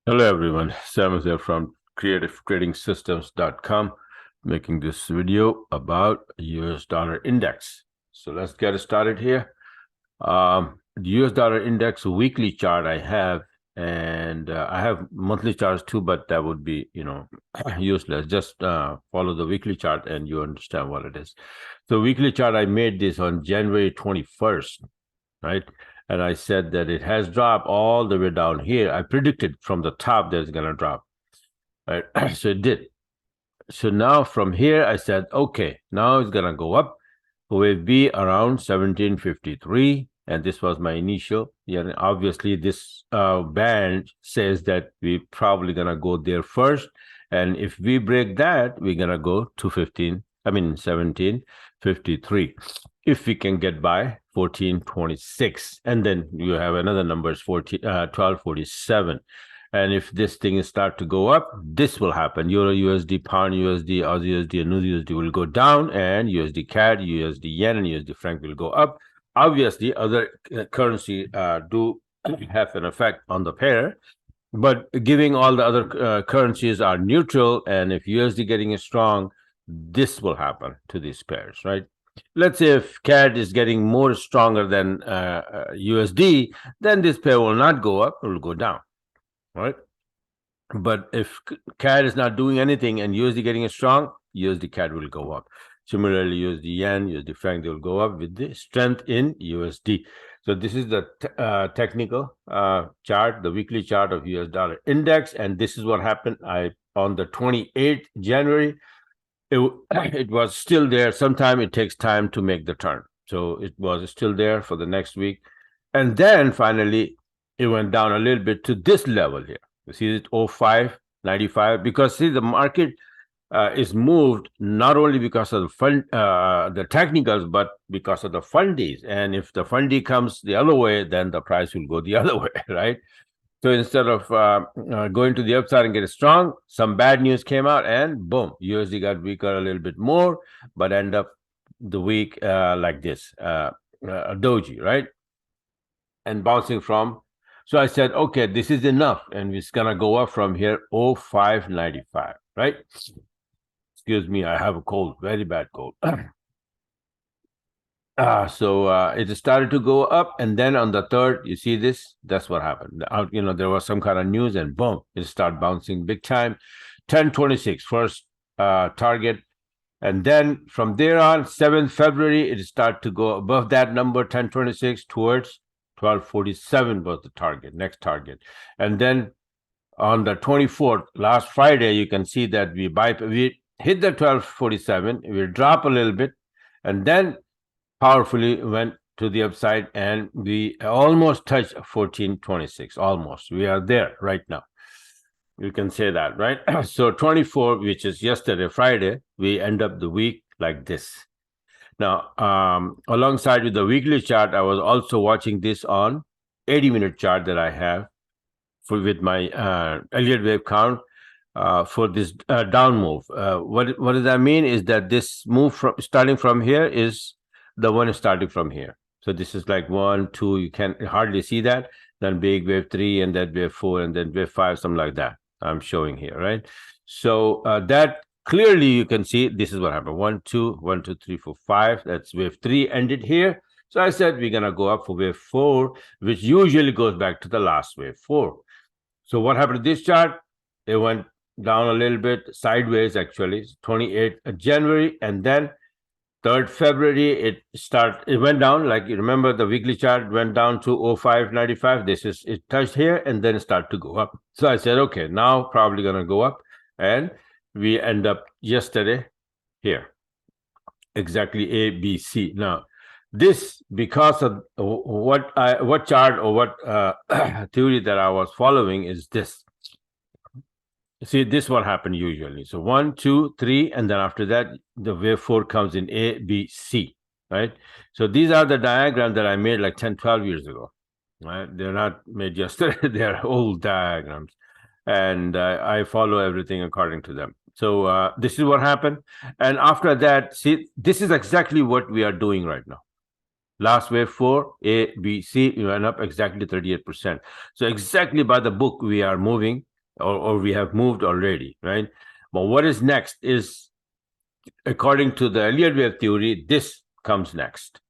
Hello everyone, Sam is here from creativetradingsystems.com making this video about US dollar index. So let's get started here. The US dollar index weekly chart I have, and I have monthly charts too, but that would be, useless. Just follow the weekly chart and you understand what it is. So weekly chart, I made this on January 21st, right? And I said that it has dropped all the way down here. I predicted from the top that it's going to drop, right? So it did. So now from here, I said, okay, now it's going to go up. Will be around 1753. And this was my initial. Yeah, obviously, this band says that we're probably going to go there first. And if we break that, we're going to go to 1753. If we can get by 1426. And then you have another number, 1247. And if this thing start to go up, this will happen. Euro USD, Pound USD, Aussie USD, and New USD will go down, and USD CAD, USD Yen, and USD Franc will go up. Obviously, other currency do have an effect on the pair, but giving all the other currencies are neutral, and if USD getting strong, this will happen to these pairs, right? Let's say if CAD is getting more stronger than USD, then this pair will not go up, it will go down, right? But if CAD is not doing anything and USD getting strong, USD CAD will go up. Similarly, USD Yen, USD Franc, they will go up with the strength in USD. So this is the technical chart, the weekly chart of US dollar index. And this is what happened. On the 28th January, it was still there. Sometimes it takes time to make the turn. So it was still there for the next week. And then finally, it went down a little bit to this level here. You see it 0595, because see the market is moved not only because of the technicals, but because of the fundies. And if the fundy comes the other way, then the price will go the other way, right? So instead of going to the upside and get strong, some bad news came out, and boom, USD got weaker a little bit more, but end up the week like this, doji, right? And bouncing from. So I said, okay, this is enough, and it's gonna go up from here, 0595, right? Excuse me, I have a cold, very bad cold. So it started to go up, and then on the third, you see this, that's what happened. There was some kind of news, and boom, it started bouncing big time. 1026 first target, and then from there on, 7th February, it started to go above that number, 1026, towards 1247 was the target, next target. And then on the 24th, last Friday, you can see that we hit the 1247, we drop a little bit, and then powerfully went to the upside, and we almost touched 1426. Almost. We are there right now. You can say that, right? So 24, which is yesterday, Friday, we end up the week like this. Now, alongside with the weekly chart, I was also watching this on 80-minute chart that I have with my Elliott wave count for this down move. What does that mean? Is that this move starting from here is the one starting from here. So this is like 1, 2, you can hardly see that. Then big wave 3, and then wave 4, and then wave 5, something like that. I'm showing here, right? So that clearly you can see this is what happened. 1, 2, 1, 2, 3, 4, 5. That's wave 3 ended here. So I said we're gonna go up for wave 4, which usually goes back to the last wave 4. So what happened to this chart? It went down a little bit, sideways actually, 28th January, and then 3rd February, it went down. Like you remember, the weekly chart went down to 0595. It touched here and then start to go up. So I said, okay, now probably gonna go up, and we end up yesterday here, exactly A, B, C. Now, this because of what chart or what theory that I was following is this. See, this what happened usually. So 1, 2, 3, and then after that, the wave 4 comes in A, B, C, right? So these are the diagrams that I made like 10, 12 years ago, right? They're not made yesterday. They're old diagrams. And I follow everything according to them. So this is what happened. And after that, see, this is exactly what we are doing right now. Last wave 4, A, B, C, we went up exactly 38%. So exactly by the book, we are moving or we have moved already, right? But what is next is, according to the Elliott wave theory, this comes next.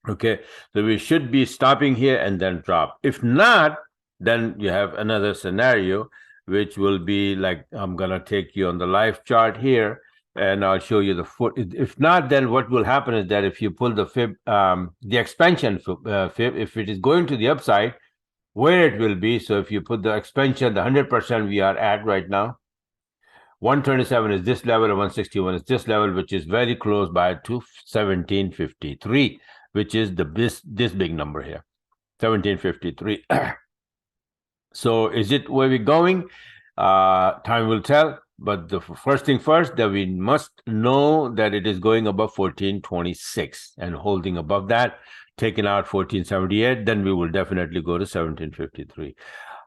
Okay, so we should be stopping here and then drop. If not, then you have another scenario, which will be like, I'm gonna take you on the live chart here, and I'll show you the foot. If not, then what will happen is that if you pull the fib, the expansion fib, if it is going to the upside, where it will be. So if you put the expansion, the 100% we are at right now, 127 is this level, and 161 is this level, which is very close by to 1753, which is this big number here, 1753. So is it where we're going? Time will tell. But the first thing first, that we must know that it is going above 1426 and holding above that, taking out 1478, then we will definitely go to 1753.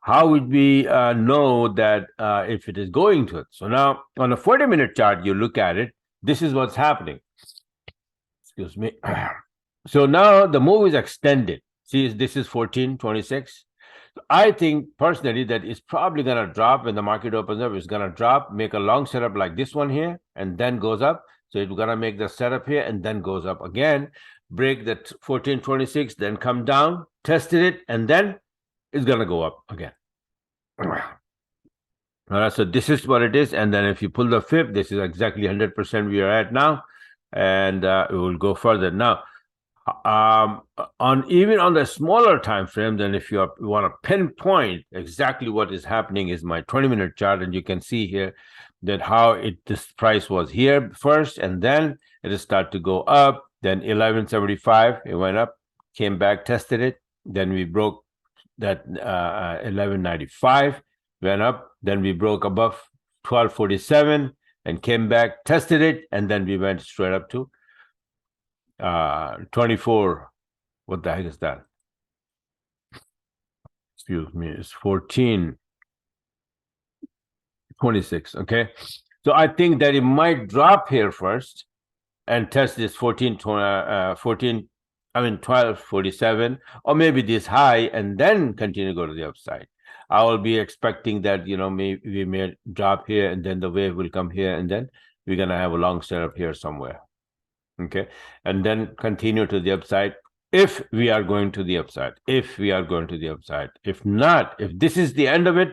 How would we know that if it is going to it? So now on a 40-minute chart, you look at it, this is what's happening. Excuse me. So now the move is extended. See, this is 1426. I think personally that it's probably going to drop when the market opens up. It's going to drop, make a long setup like this one here, and then goes up. So it's going to make the setup here and then goes up again, break that 1426, then come down, tested it, and then it's going to go up again. All right, so this is what it is. And then if you pull the fib, this is exactly 100% we are at now, and it will go further. Now, even on the smaller time frame, then if you want to pinpoint exactly what is happening, is my 20-minute chart, and you can see here that how this price was here first, and then it start to go up. Then 1175, it went up, came back, tested it. Then we broke that 1195, went up. Then we broke above 1247 and came back, tested it, and then we went straight up to 24. What the heck is that? Excuse me, it's 1426. Okay, so I think that it might drop here first and test this 1247, or maybe this high, and then continue to go to the upside. I will be expecting that, maybe we may drop here, and then the wave will come here, and then we're gonna have a long setup here somewhere. Okay, and then continue to the upside if we are going to the upside. If not, if this is the end of it,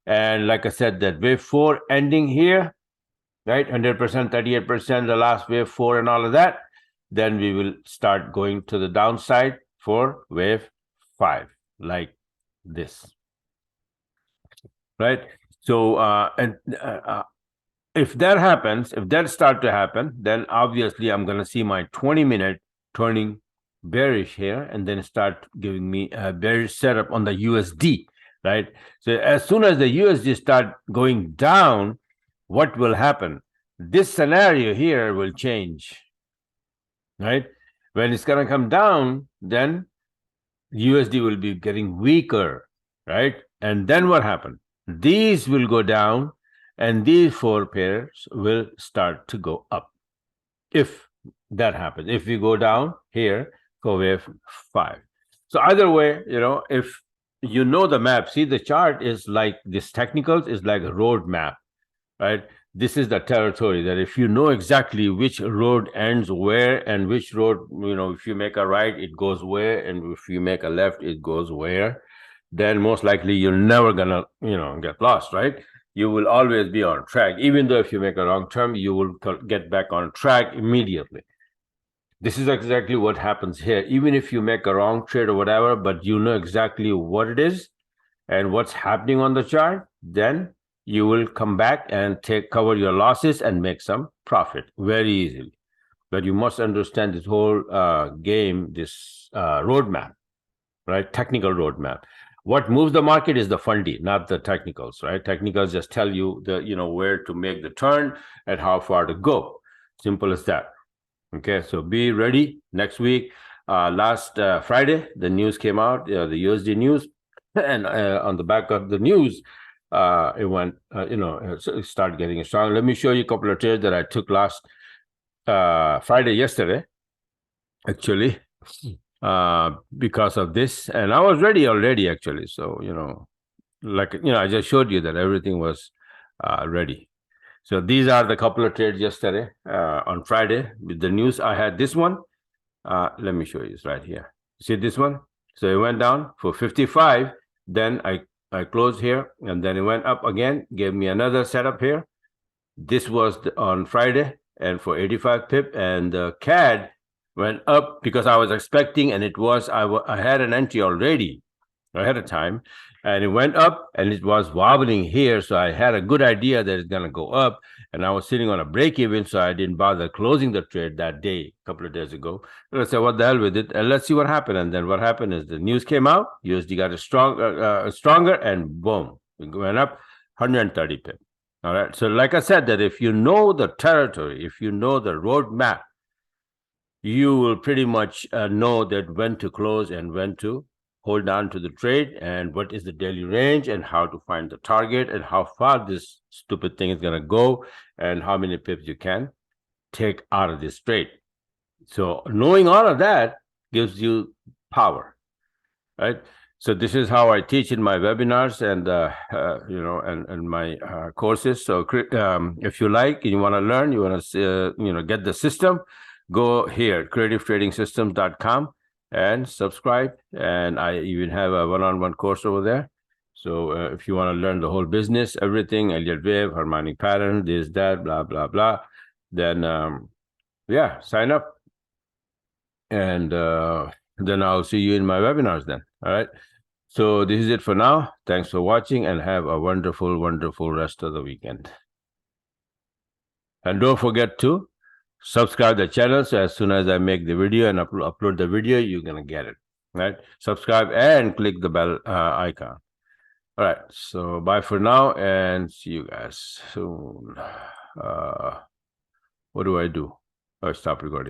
and like I said, that wave 4 ending here, right, 100%, 38%, the last wave 4 and all of that, then we will start going to the downside for wave 5, like this, right? So if that happens, if that start to happen, then obviously I'm going to see my 20-minute turning bearish here, and then start giving me a bearish setup on the USD, right? So as soon as the USD start going down, what will happen? This scenario here will change, right? When it's going to come down, then USD will be getting weaker, right? And then what happened? These will go down, and these 4 pairs will start to go up. If that happens, if we go down here for wave 5. So either way, if you know the map, see the chart is like this, technicals is like a road map, right? This is the territory that if you know exactly which road ends where, and which road, if you make a right, it goes where, and if you make a left, it goes where, then most likely you're never gonna, get lost, right? You will always be on track. Even though if you make a wrong turn, you will get back on track immediately. This is exactly what happens here. Even if you make a wrong trade or whatever, but you know exactly what it is and what's happening on the chart, then you will come back and cover your losses and make some profit very easily. But you must understand this whole game, this roadmap, right? Technical roadmap. What moves the market is the fundy, not the technicals, right? Technicals just tell you where to make the turn and how far to go. Simple as that. Okay, so be ready next week. Last Friday, the news came out, the USD news, and on the back of the news, it went, it started getting strong. Let me show you a couple of trades that I took last yesterday, actually. Because of this, and I was ready already, actually. So like, I just showed you that everything was ready. So these are the couple of trades yesterday on Friday with the news. I had this one. Let me show you. It's right here. See this one? So it went down for 55. Then I closed here, and then it went up again, gave me another setup here. This was on Friday, and for 85 pip, and the CAD went up because I was expecting, and it was, I had an entry already ahead of time, and it went up, and it was wobbling here, so I had a good idea that it's going to go up, and I was sitting on a break even, so I didn't bother closing the trade that day, a couple of days ago. And I said, what the hell with it, and let's see what happened. And then what happened is the news came out, USD got stronger, and boom, it went up 130 pip. All right, so like I said, that if you know the territory, if you know the roadmap, you will pretty much know that when to close and when to hold on to the trade, and what is the daily range, and how to find the target, and how far this stupid thing is going to go, and how many pips you can take out of this trade. So knowing all of that gives you power, right? So this is how I teach in my webinars and and my courses. So if you like, you want to learn, you want to get the system, go here, creativetradingsystems.com, and subscribe. And I even have a one-on-one course over there. So if you want to learn the whole business, everything, Elliott wave, harmonic pattern, this, that, blah, blah, blah, then yeah, sign up. And then I'll see you in my webinars then. All right. So this is it for now. Thanks for watching, and have a wonderful, wonderful rest of the weekend. And don't forget to subscribe the channel, so as soon as I make the video and upload the video, you're going to get it, right? Subscribe and click the bell icon. All right. So bye for now, and see you guys soon. What do? Oh, stop recording.